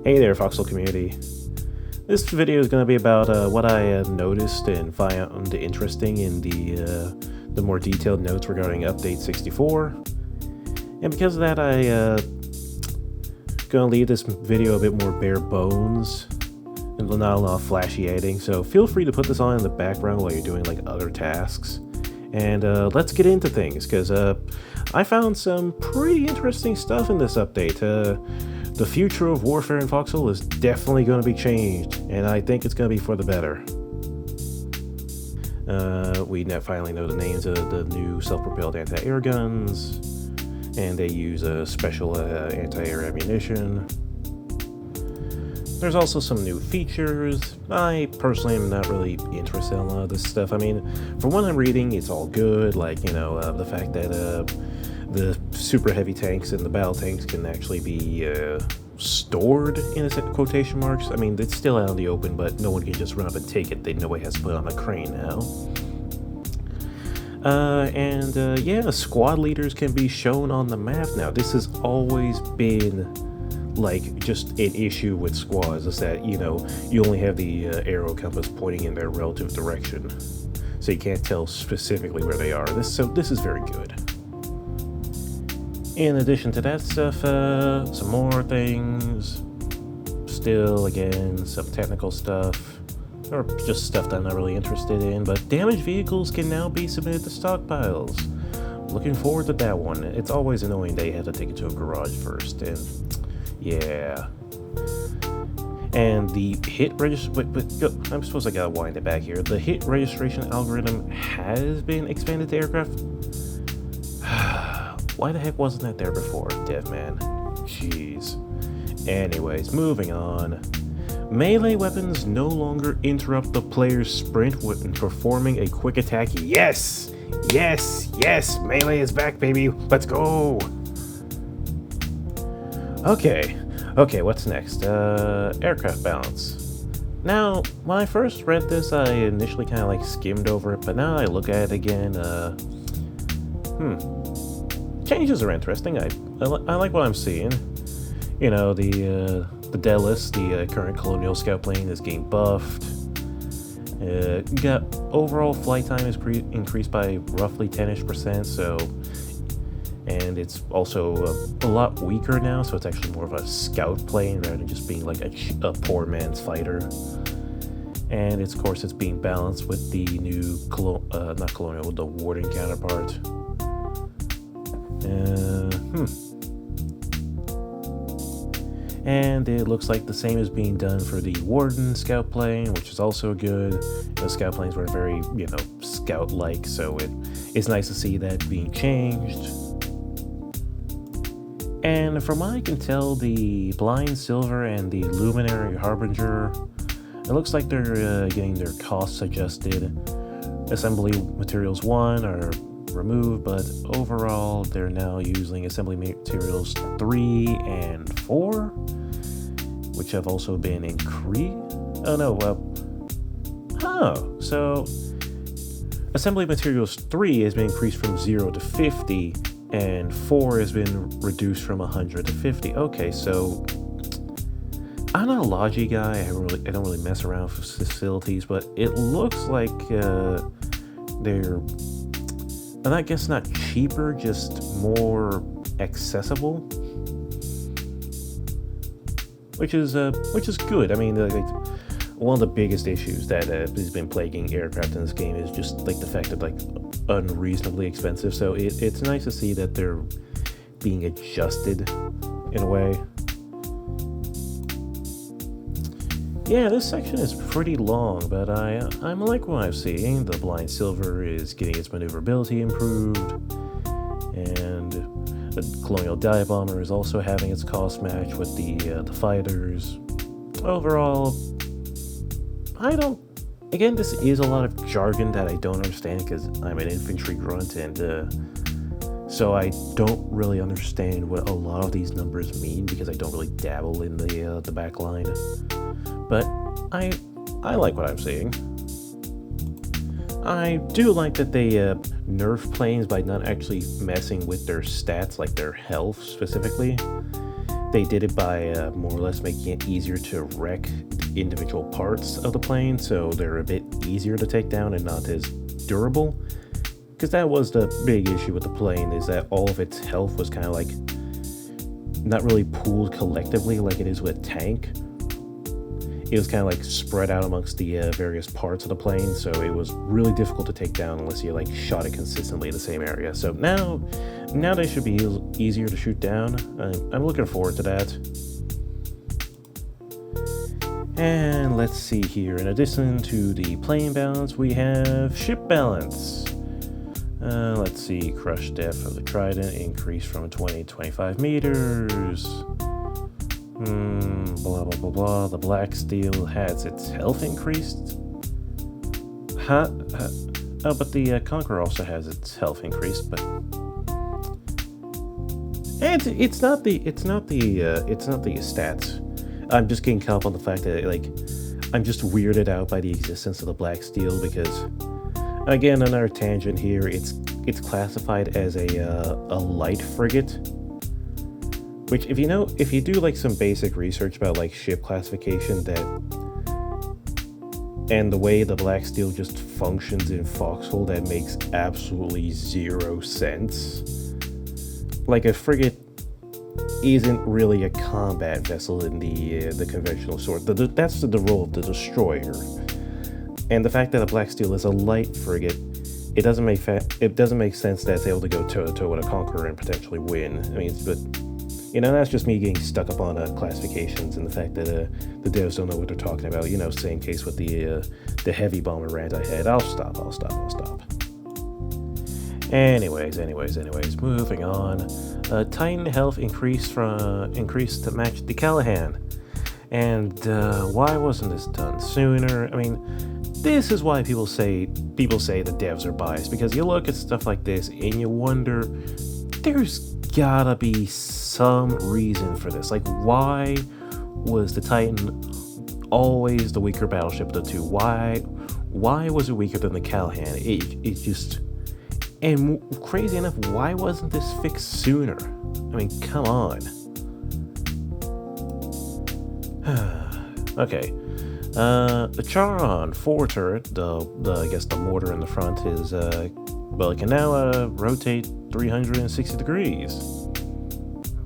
Hey there, Foxhole community. This video is going to be about what I noticed and found interesting in the more detailed notes regarding Update 64. And because of that, going to leave this video a bit more bare bones and not a lot of flashy editing. So feel free to put this on in the background while you're doing like other tasks. And let's get into things, because I found some pretty interesting stuff in this update. The future of warfare in Foxhole is definitely going to be changed, and I think it's going to be for the better. We finally know the names of the new self-propelled anti-air guns, and they use a special anti-air ammunition. There's also some new features. I personally am not really interested in a lot of this stuff. I mean, from what I'm reading, it's all good, like, you know, the fact that the super heavy tanks and the battle tanks can actually be stored in quotation marks. I mean, it's still out in the open, but no one can just run up and take it. Nobody has to put it on a crane now. Yeah, squad leaders can be shown on the map now. This has always been like just an issue with squads, is that, you know, you only have the arrow compass pointing in their relative direction, so you can't tell specifically where they are. This is very good. In addition to that stuff, some more things. Still, again, some technical stuff, or just stuff that I'm not really interested in, but damaged vehicles can now be submitted to stockpiles. Looking forward to that one. It's always annoying that you have to take it to a garage first, and yeah. And the hit I'm supposed to gotta wind it back here. The hit registration algorithm has been expanded to aircraft. Why the heck wasn't that there before, DevMan? Jeez. Anyways, moving on. Melee weapons no longer interrupt the player's sprint when performing a quick attack. Yes! Yes! Yes! Melee is back, baby! Let's go! Okay, what's next? Aircraft balance. Now, when I first read this, I initially kind of like skimmed over it, but now I look at it again, changes are interesting. I like what I'm seeing. You know, the Delis, the current Colonial Scout plane, is getting buffed. Got overall flight time is increased by roughly 10-ish%, so... And it's also a lot weaker now, so it's actually more of a scout plane rather than just being like a poor man's fighter. And of course it's being balanced with the new, not Colonial, the Warden counterpart. And it looks like the same is being done for the Warden scout plane, which is also good. The scout planes were very, you know, scout-like, so it's nice to see that being changed. And from what I can tell, the Blind Silver and the Luminary Harbinger, it looks like they're getting their costs adjusted. Assembly materials 1 are removed, but overall they're now using assembly materials 3 and 4, which have also been increased. So assembly materials 3 has been increased from 0 to 50, and 4 has been reduced from 100 to 50. Okay, so I'm not a Logi guy. I don't really mess around with facilities, but it looks like they're, and I guess not cheaper, just more accessible, which is good. I mean, like, one of the biggest issues that has been plaguing aircraft in this game is just like the fact that like unreasonably expensive. So it's nice to see that they're being adjusted in a way. Yeah, this section is pretty long, but I'm like what I'm seeing. The Blind Silver is getting its maneuverability improved, and the Colonial Dive Bomber is also having its cost match with the fighters. Overall, again, this is a lot of jargon that I don't understand because I'm an infantry grunt, and so I don't really understand what a lot of these numbers mean because I don't really dabble in the back line. But I like what I'm seeing. I do like that they nerf planes by not actually messing with their stats, like their health specifically. they did it by more or less making it easier to wreck individual parts of the plane, so they're a bit easier to take down and not as durable. Because that was the big issue with the plane, is that all of its health was kind of like not really pooled collectively like it is with a tank. It was kind of like spread out amongst the various parts of the plane, so it was really difficult to take down unless you like shot it consistently in the same area. So now they should be easier to shoot down. I'm looking forward to that. And let's see here. In addition to the plane balance, we have ship balance. Let's see. Crush depth of the Trident increased from 20 to 25 meters. Blah blah blah blah. The Black Steel has its health increased. Oh, but the Conqueror also has its health increased. But and it's not the stats. I'm just getting caught up on the fact that like I'm just weirded out by the existence of the Black Steel because, again, another tangent here. It's classified as a light frigate. Which, if you do like some basic research about like ship classification and the way the Black Steel just functions in Foxhole, that makes absolutely zero sense. Like a frigate isn't really a combat vessel in the conventional sort. That's the role of the destroyer. And the fact that a Black Steel is a light frigate, it doesn't make sense that it's able to go toe to toe with a Conqueror and potentially win. I mean, but. That's just me getting stuck up on classifications and the fact that the devs don't know what they're talking about. Same case with the heavy bomber rant I had. I'll stop. Anyways, moving on. Titan health increased to match the Callahan. And why wasn't this done sooner? I mean, this is why people say the devs are biased, because you look at stuff like this and you wonder, there's gotta be some reason for this. Like, why was the Titan always the weaker battleship of the two? Why was it weaker than the Callahan? It just... And crazy enough, why wasn't this fixed sooner? I mean, come on. Okay. The Charon forward turret, I guess the mortar in the front is, it can now rotate 360 degrees.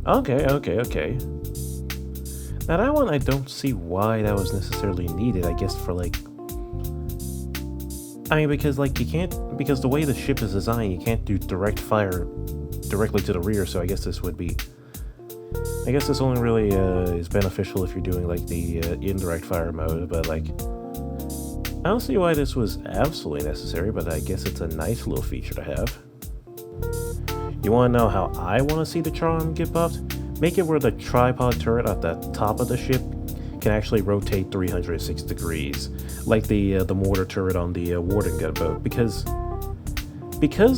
Okay. Now that one, I don't see why that was necessarily needed. I guess for like... I mean, because like because the way the ship is designed, you can't do direct fire directly to the rear, so I guess this only really is beneficial if you're doing like the indirect fire mode, but like... I don't see why this was absolutely necessary, but I guess it's a nice little feature to have. You want to know how I want to see the Charon get buffed? Make it where the tripod turret at the top of the ship can actually rotate 360 degrees, like the mortar turret on the Warden gunboat. Because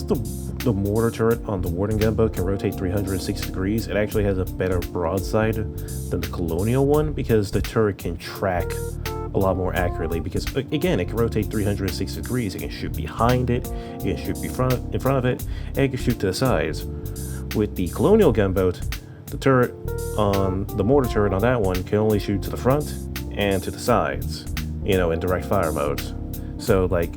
the mortar turret on the Warden gunboat can rotate 360 degrees, it actually has a better broadside than the Colonial one, because the turret can track a lot more accurately, because again, it can rotate 360 degrees. It can shoot behind it, it can shoot in front of it, and it can shoot to the sides. With the Colonial gunboat, the mortar turret on that one can only shoot to the front and to the sides, in direct fire mode. So like,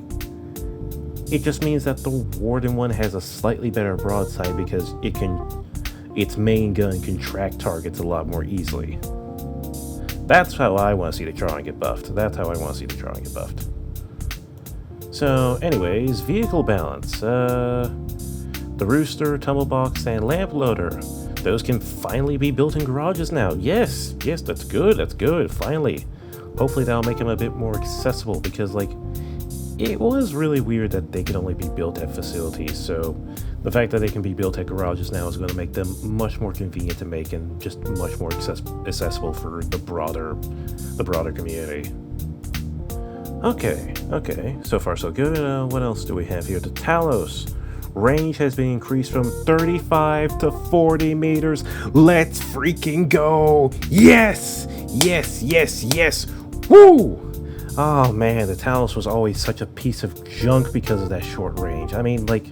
it just means that the Warden one has a slightly better broadside because its main gun can track targets a lot more easily. That's how I want to see the Charon get buffed. So, anyways, vehicle balance. The Rooster, Tumblebox, and Lamp Loader. Those can finally be built in garages now. Yes, that's good, finally. Hopefully that'll make them a bit more accessible, because, like, it was really weird that they could only be built at facilities, so the fact that they can be built at garages now is going to make them much more convenient to make and just much more accessible for the broader community. Okay, so far so good. What else do we have here? The Talos. Range has been increased from 35 to 40 meters. Let's freaking go! Yes! Woo! Oh man, the Talos was always such a piece of junk because of that short range. I mean, like,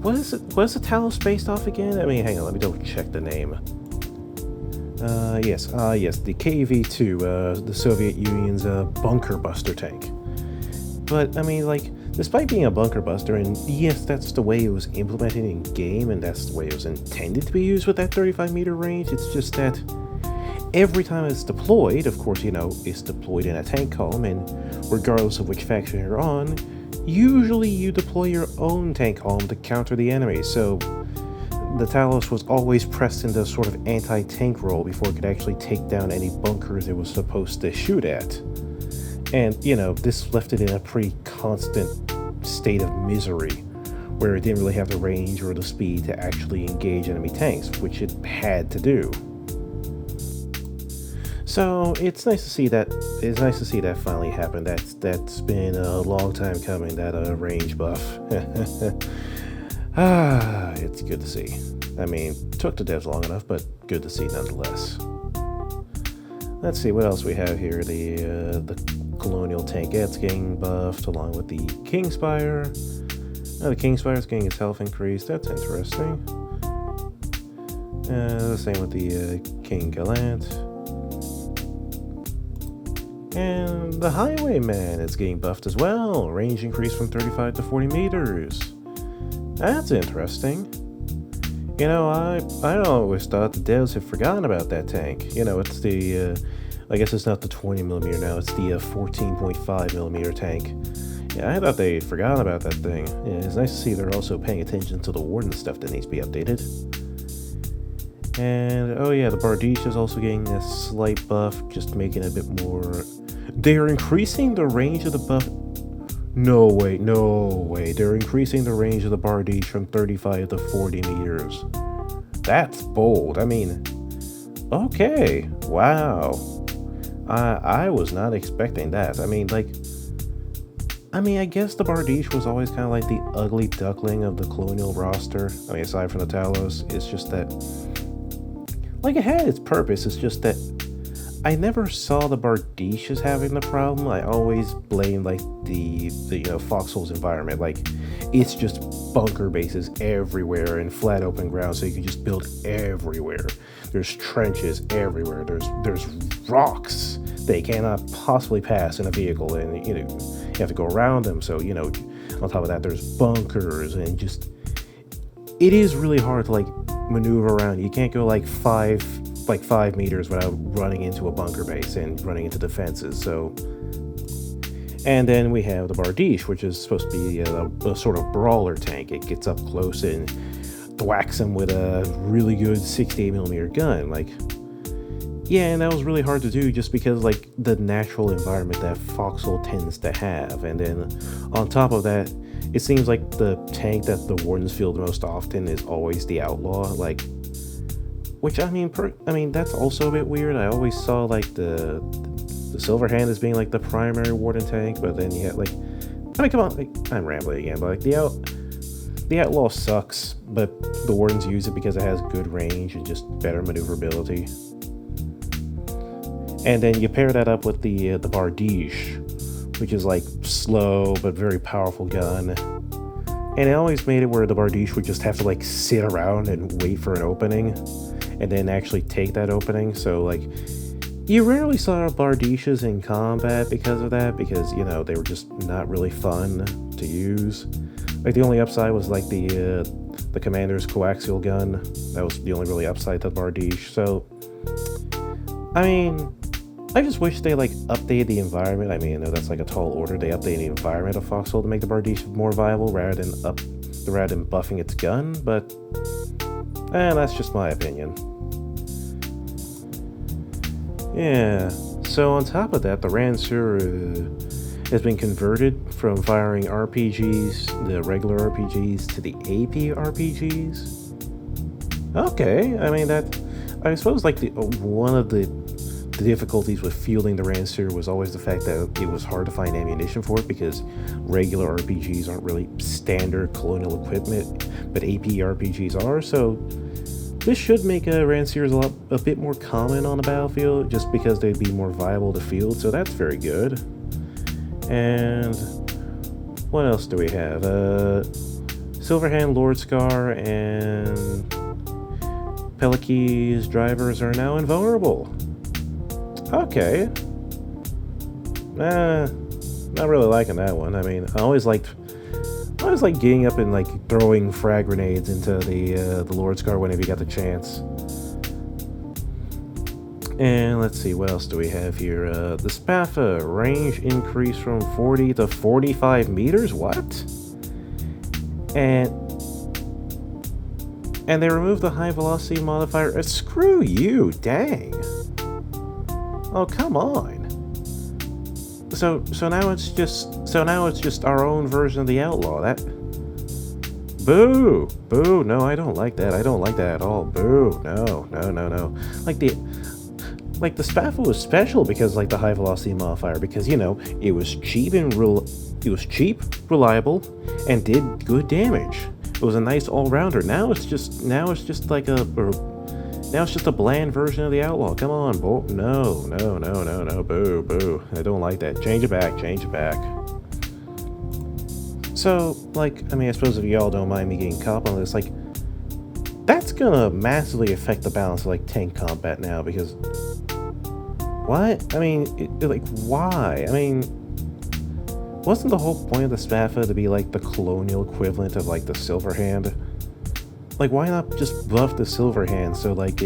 was the Talos based off again? I mean, hang on, let me double check the name. Yes, the KV-2, the Soviet Union's bunker buster tank. But, I mean, like, despite being a bunker buster, and yes, that's the way it was implemented in game, and that's the way it was intended to be used with that 35-meter range, it's just that every time it's deployed, of course, it's deployed in a tank column, and regardless of which faction you're on, usually you deploy your own tank column to counter the enemy, so the Talos was always pressed into a sort of anti-tank role before it could actually take down any bunkers it was supposed to shoot at. And, this left it in a pretty constant state of misery, where it didn't really have the range or the speed to actually engage enemy tanks, which it had to do. So it's nice to see that. It's nice to see that finally happen. That's been a long time coming. That range buff. It's good to see. I mean, took the devs long enough, but good to see nonetheless. Let's see what else we have here. The Colonial Tankettes getting buffed along with the Kingspire. The Kingspire's getting its health increased. That's interesting. The same with the King Gallant. And the Highwayman is getting buffed as well. Range increased from 35 to 40 meters. That's interesting. I always thought the devs had forgotten about that tank. It's the, I guess it's not the 20mm now, it's the 14.5mm tank. Yeah, I thought they had forgotten about that thing. Yeah, it's nice to see they're also paying attention to the Warden stuff that needs to be updated. And, oh yeah, the Bardiche is also getting a slight buff, just making it a bit more... They're increasing the range of the buff... No way. They're increasing the range of the Bardiche from 35 to 40 meters. That's bold. I mean, okay. Wow. I was not expecting that. I mean, I guess the Bardiche was always kind of like the ugly duckling of the Colonial roster. I mean, aside from the Talos, it's just that... Like, it had its purpose, it's just that I never saw the Bardiche as having the problem. I always blamed, the Foxhole's environment. It's just bunker bases everywhere and flat open ground, so you can just build everywhere. There's trenches everywhere. There's rocks they cannot possibly pass in a vehicle, and, you have to go around them, so, on top of that, there's bunkers, and just... It is really hard to, maneuver around. You can't go 5 meters without running into a bunker base and running into defenses. So, and then we have the Bardiche, which is supposed to be a sort of brawler tank. It gets up close and thwacks them with a really good 68mm gun. Yeah, and that was really hard to do just because the natural environment that Foxhole tends to have. And then on top of that, it seems like the tank that the Wardens field most often is always the Outlaw, which I mean that's also a bit weird. I always saw the Silverhand as being the primary Warden tank, but then you had come on, I'm rambling again, but the Outlaw sucks, but the Wardens use it because it has good range and just better maneuverability. And then you pair that up with the Bardiche, which is slow but very powerful gun. And it always made it where the Bardiche would just have to sit around and wait for an opening and then actually take that opening. So you rarely saw Bardiches in combat because of that, because they were just not really fun to use. The only upside was the commander's coaxial gun. That was the only really upside to the Bardiche. So I mean, I just wish they updated the environment. I mean, I know that's a tall order. They updated the environment of Foxhole to make the Bardiche more viable rather than buffing its gun, but that's just my opinion. Yeah, so on top of that, the Ranseur has been converted from firing RPGs, the regular RPGs, to the AP RPGs. Okay, I mean I suppose one of the difficulties with fielding the Ranseur was always the fact that it was hard to find ammunition for it, because regular RPGs aren't really standard colonial equipment, but AP RPGs are, so this should make Ranseurs a bit more common on the battlefield, just because they'd be more viable to field, so that's very good. And what else do we have? Silverhand, Lord Scar, and Pelican's drivers are now invulnerable. Okay. Not really liking that one. I mean, I always like getting up and like throwing frag grenades into the Lord's Guard whenever you got the chance. And let's see, what else do we have here? The Spaffa range increase from 40 to 45 meters. What? And they removed the high velocity modifier. Screw you, dang. Oh, come on. So now it's just our own version of the Outlaw. That boo. No, I don't like that. I don't like that at all. Boo. No. Like the Spaffa was special because like the high velocity modifier, because you know, it was cheap, reliable, and did good damage. It was a nice all-rounder. Now it's just like a bland version of the Outlaw. Come on, boy. No. Boo. I don't like that. Change it back. So, like, I mean, I suppose if y'all don't mind me getting caught on this, like, that's gonna massively affect the balance of, like, tank combat now, because... What? I mean, like, why? I mean, wasn't the whole point of the Spaffa to be, like, the colonial equivalent of, like, the Silverhand? Like, why not just buff the Silverhand so, like,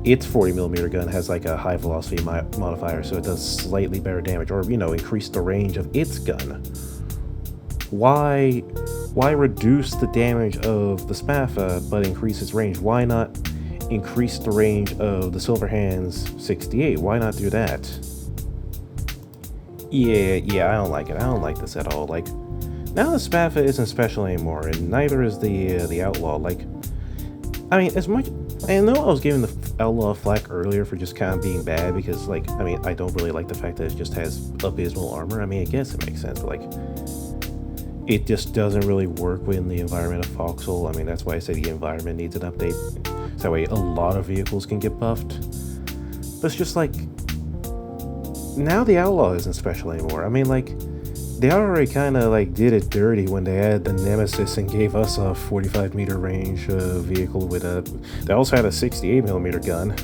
its 40mm gun has, like, a high velocity modifier so it does slightly better damage, or, you know, increase the range of its gun? Why reduce the damage of the Spaffa but increase its range? Why not increase the range of the Silverhand's 68? Why not do that? Yeah, I don't like it. I don't like this at all. Like, now the Spaffa isn't special anymore, and neither is the Outlaw. Like, I mean, as much... I know I was giving the Outlaw flack earlier for just kind of being bad, because, like, I mean, I don't really like the fact that it just has abysmal armor. I mean, I guess it makes sense, but, like, it just doesn't really work within the environment of Foxhole. I mean, that's why I say the environment needs an update. So that way a lot of vehicles can get buffed. But it's just like, now the Outlaw isn't special anymore. I mean, like, they already kind of like did it dirty when they added the Nemesis and gave us a 45-meter range vehicle with a... They also had a 68mm gun.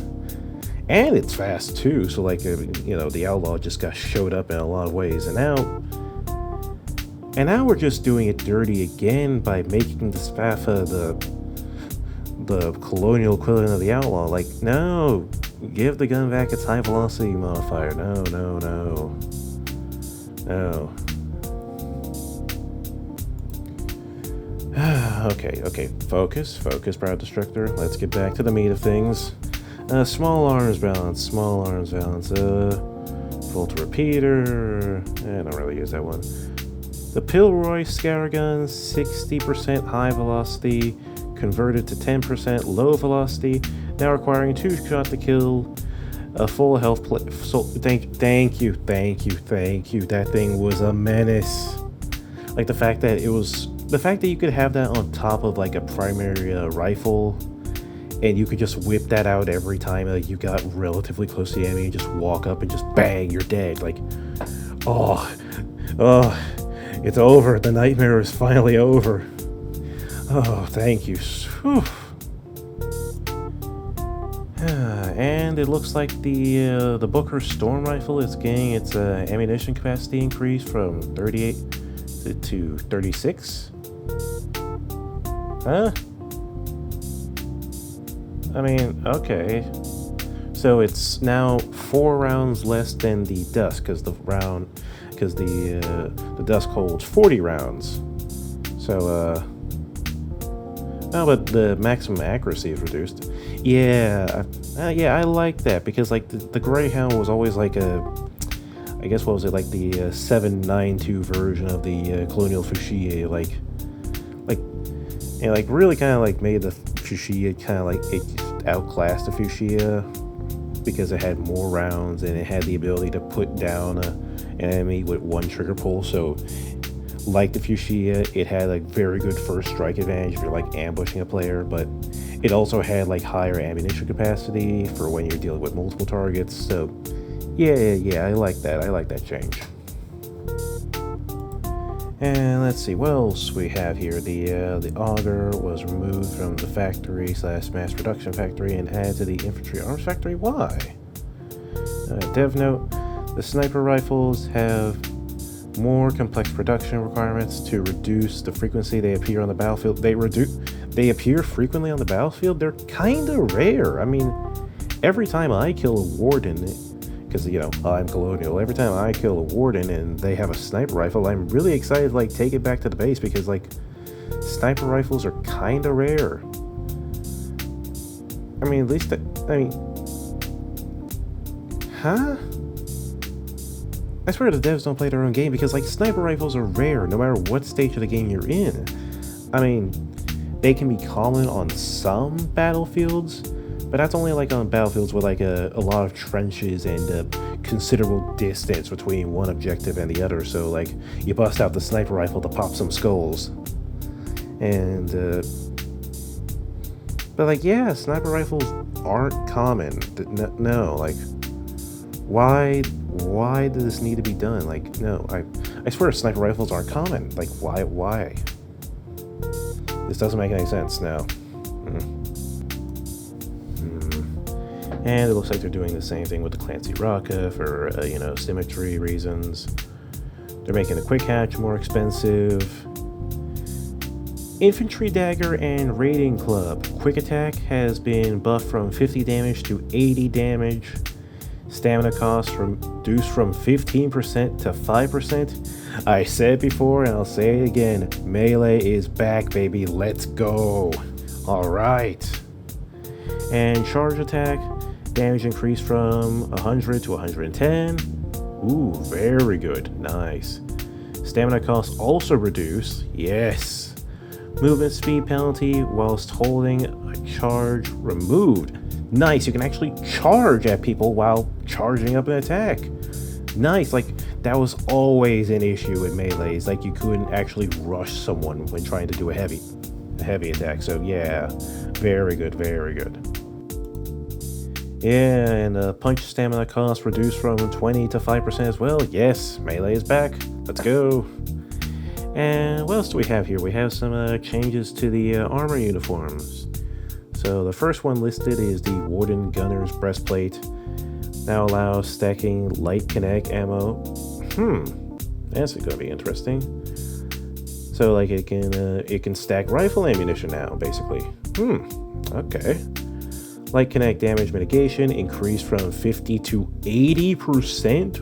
And it's fast too, so like, you know, the Outlaw just got showed up in a lot of ways. And now we're just doing it dirty again by making the Spaffa the colonial equivalent of the Outlaw. Like, no, give the gun back its high velocity modifier. No. Okay, focus, Proud Destructor. Let's get back to the meat of things. Small arms balance, Volta repeater. I don't really use that one. The Pilroy scour gun, 60% high velocity, converted to 10% low velocity, now requiring 2 shots to kill, a full health plate. So, thank you. That thing was a menace. Like, the fact that you could have that on top of like a primary rifle, and you could just whip that out every time like you got relatively close to the enemy and just walk up and just bang, you're dead. Like, oh, it's over. The nightmare is finally over. Oh, thank you. Whew. And it looks like the Booker Storm Rifle is getting its ammunition capacity increased from 38 to 36. Huh? I mean, okay. So it's now 4 rounds less than the Dusk, because the Dusk holds 40 rounds. So, no, but the maximum accuracy is reduced. Yeah, I like that, because like the Greyhound was always like I guess what was it, like the 792 version of the Colonial Fuchsia, like really kind of like made the Fuchsia kind of like it outclassed the Fuchsia because it had more rounds and it had the ability to put down an enemy with 1 trigger pull. So like the Fuchsia, it had like very good first strike advantage if you're like ambushing a player, but it also had like higher ammunition capacity for when you're dealing with multiple targets. So yeah, I like that. I like that change. And let's see, what else we have here. The auger was removed from the factory / mass production factory and added to the infantry arms factory. Why? Dev note, the sniper rifles have more complex production requirements to reduce the frequency they appear on the battlefield. They appear frequently on the battlefield? They're kinda rare. I mean, every time I kill a warden, because, you know, I'm colonial, every time I kill a warden and they have a sniper rifle, I'm really excited to, like, take it back to the base because, like, sniper rifles are kinda rare. I mean, at least, huh? I swear the devs don't play their own game because, like, sniper rifles are rare no matter what stage of the game you're in. I mean, they can be common on some battlefields, but that's only, like, on battlefields with, like, a lot of trenches and a considerable distance between one objective and the other, so, like, you bust out the sniper rifle to pop some skulls. And, but, like, yeah, sniper rifles aren't common. No, like, why does this need to be done? Like, no, I swear sniper rifles aren't common. Like, why? This doesn't make any sense, no. And it looks like they're doing the same thing with the Clancy Rocka for, you know, symmetry reasons. They're making the quick hatch more expensive. Infantry Dagger and Raiding Club. Quick attack has been buffed from 50 damage to 80 damage. Stamina cost reduced from 15% to 5%. I said it before and I'll say it again. Melee is back, baby. Let's go. Alright. And charge attack. Damage increased from 100 to 110. Ooh, very good. Nice. Stamina cost also reduced. Yes. Movement speed penalty whilst holding a charge removed. Nice, you can actually charge at people while charging up an attack. Nice, like, that was always an issue with melees. Like, you couldn't actually rush someone when trying to do a heavy attack. So yeah, very good, very good. Yeah, and punch stamina cost reduced from 20 to 5% as well. Yes, melee is back. Let's go. And what else do we have here? We have some changes to the armor uniforms. So the first one listed is the Warden Gunner's Breastplate. Now allows stacking light kinetic ammo. That's gonna be interesting. So like it can stack rifle ammunition now, basically. Okay. Light kinetic damage mitigation increased from 50 to 80%.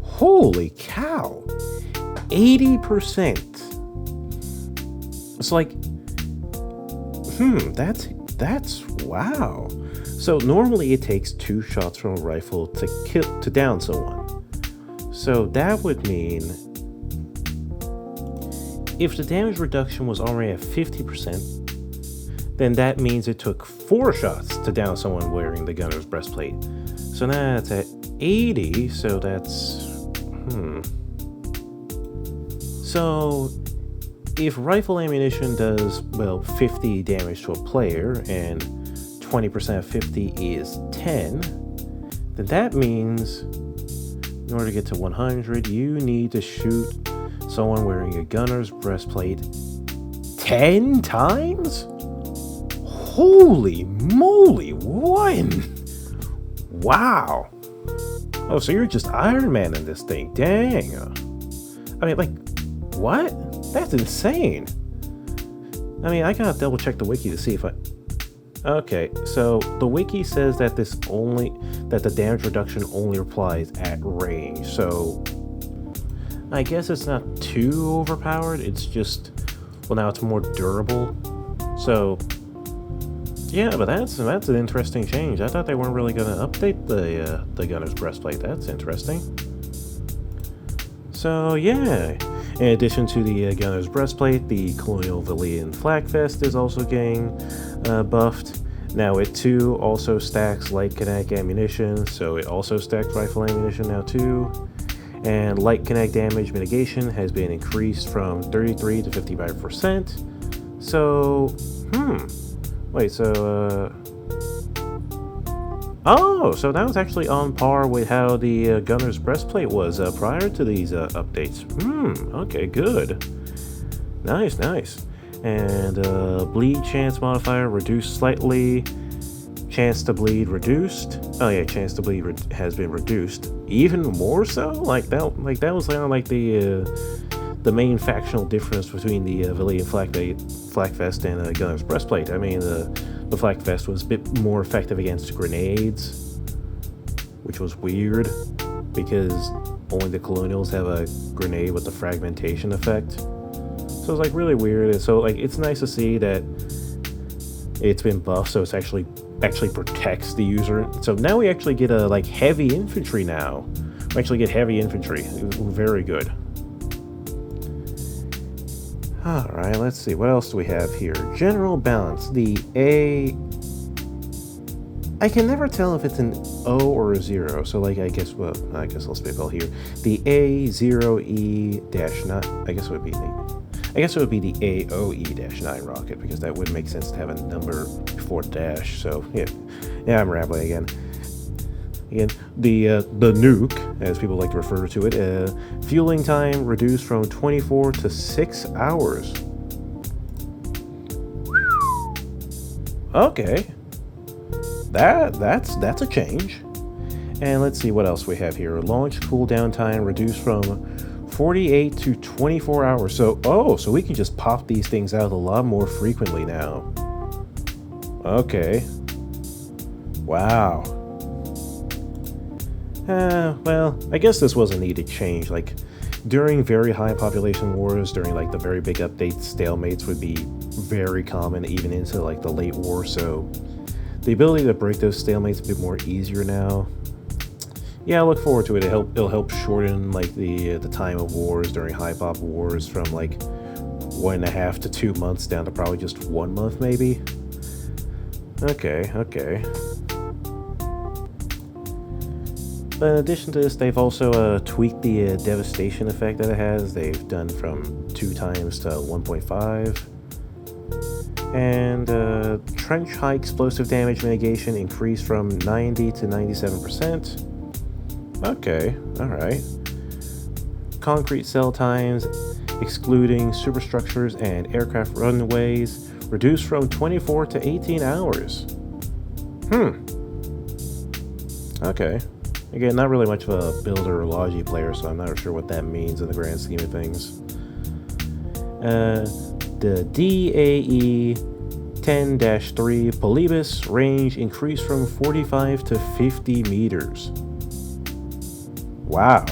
Holy cow! 80%. It's like, that's wow. So normally it takes 2 shots from a rifle to down someone. So that would mean if the damage reduction was already at 50%, then that means it took 4 shots to down someone wearing the gunner's breastplate. So now it's at 80, so that's So if rifle ammunition does, well, 50 damage to a player and 20% of 50 is 10, then that means in order to get to 100, you need to shoot someone wearing a gunner's breastplate 10 times? Holy moly, what? Wow. Oh, so you're just Iron Man in this thing. Dang. I mean, like, what? That's insane. I mean, I gotta double check the wiki to see if Okay, so the wiki says that that the damage reduction only applies at range, so I guess it's not too overpowered, it's just, well, now it's more durable. So yeah, but that's an interesting change. I thought they weren't really gonna update the gunner's breastplate. That's interesting. So yeah, in addition to the gunner's breastplate, the Colonial Valyrian flag vest is also getting buffed. Now it too also stacks light kinetic ammunition, so it also stacks rifle ammunition now too. And light kinetic damage mitigation has been increased from 33 to 55%. So, wait, so, Oh, so that was actually on par with how the gunner's breastplate was prior to these updates. Okay, good. Nice, nice. And bleed chance modifier reduced slightly. Chance to bleed reduced. Oh yeah, chance to bleed has been reduced. Even more so? Like that was kind of like the main factional difference between the Valyrian Flak Vest and Gunner's Breastplate. I mean, the Flak Vest was a bit more effective against grenades, which was weird because only the Colonials have a grenade with the fragmentation effect. So it's like really weird. And so like it's nice to see that it's been buffed, so it's actually protects the user. So now we actually get a like heavy infantry now. We actually get heavy infantry. Very good. Alright, let's see. What else do we have here? General balance. The A... I can never tell if it's an O or a 0. So, like, I guess I'll spitball here. The A0E-9... I guess it would be the AOE-9 rocket, because that would make sense to have a number before dash. So, yeah, I'm rambling again. Again, the nuke, as people like to refer to it, fueling time reduced from 24 to 6 hours. Okay, that's a change. And let's see what else we have here. Launch cooldown time reduced from 48 to 24 hours. So we can just pop these things out a lot more frequently now. Okay. Wow. Well, I guess this was a needed change. Like, during very high population wars, during like the very big updates, stalemates would be very common, even into like the late war. So the ability to break those stalemates a bit more easier now. Yeah, I look forward to it. It'll help shorten like the time of wars during high pop wars from like 1.5 to 2 months down to probably just 1 month maybe. Okay. But in addition to this, they've also tweaked the devastation effect that it has. They've done from 2 times to 1.5. And trench high explosive damage mitigation increased from 90 to 97%. Okay, alright. Concrete cell times, excluding superstructures and aircraft runways, reduced from 24 to 18 hours. Okay. Again, not really much of a builder or logi player, so I'm not sure what that means in the grand scheme of things. The DAE 10-3 Polybus range increased from 45 to 50 meters. Wow.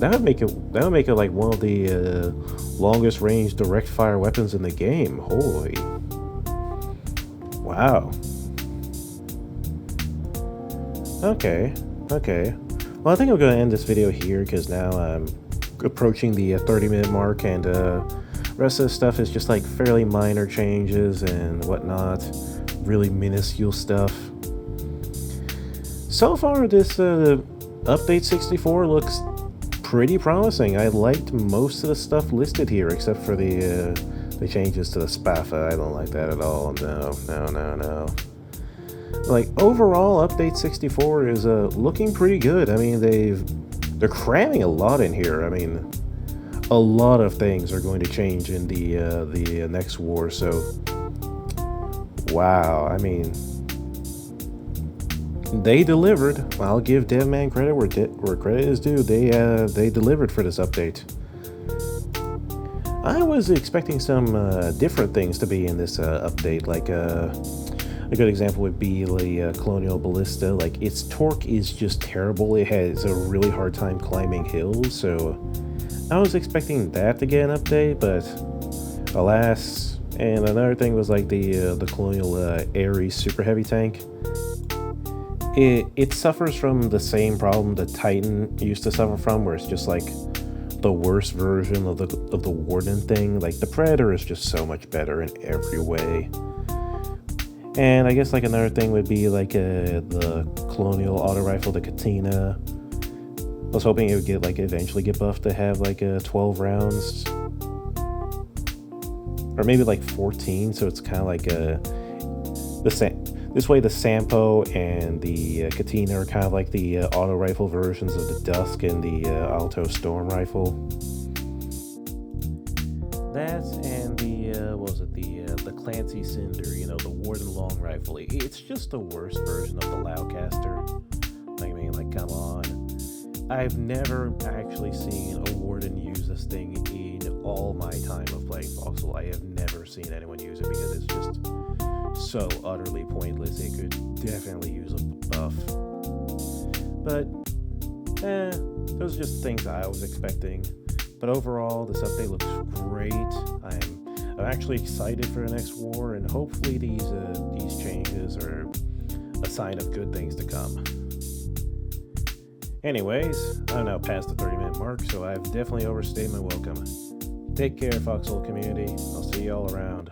That would make it like one of the longest range direct fire weapons in the game. Holy. Wow. Okay. Well, I think I'm going to end this video here because now I'm approaching the 30-minute mark, and rest of the stuff is just like fairly minor changes and whatnot. Really minuscule stuff. So far, this Update 64 looks pretty promising. I liked most of the stuff listed here, except for the changes to the Spaffa. I don't like that at all. No. Like, overall, Update 64 is looking pretty good. I mean, they're cramming a lot in here. I mean, a lot of things are going to change in the next war. So, wow. I mean, they delivered. I'll give DevMan credit where credit is due. They delivered for this update. I was expecting some different things to be in this update, like a good example would be the Colonial Ballista. Like, its torque is just terrible. It has a really hard time climbing hills, so I was expecting that to get an update, but alas. And another thing was like the Colonial Ares Super Heavy Tank. It suffers from the same problem the Titan used to suffer from, where it's just like the worst version of the Warden thing. Like, the Predator is just so much better in every way. And I guess like another thing would be like the Colonial Auto Rifle, the Katina. I was hoping it would get like eventually get buffed to have like 12 rounds, or maybe like 14. So it's kind of like the This way the Sampo and the Katina are kind of like the auto rifle versions of the Dusk and the Alto Storm rifle. That and the, what was it, the Clancy Cinder, you know, the Warden Long Rifle. It's just the worst version of the Loudcaster. I mean, like, come on. I've never actually seen a Warden use this thing in all my time of playing Foxhole. I have never seen anyone use it because it's just so utterly pointless. It could definitely use a buff. But, those are just things I was expecting. But overall, this update looks great. I'm actually excited for the next war, and hopefully these changes are a sign of good things to come. Anyways, I'm now past the 30-minute mark, so I've definitely overstayed my welcome. Take care, Foxhole community. I'll see you all around.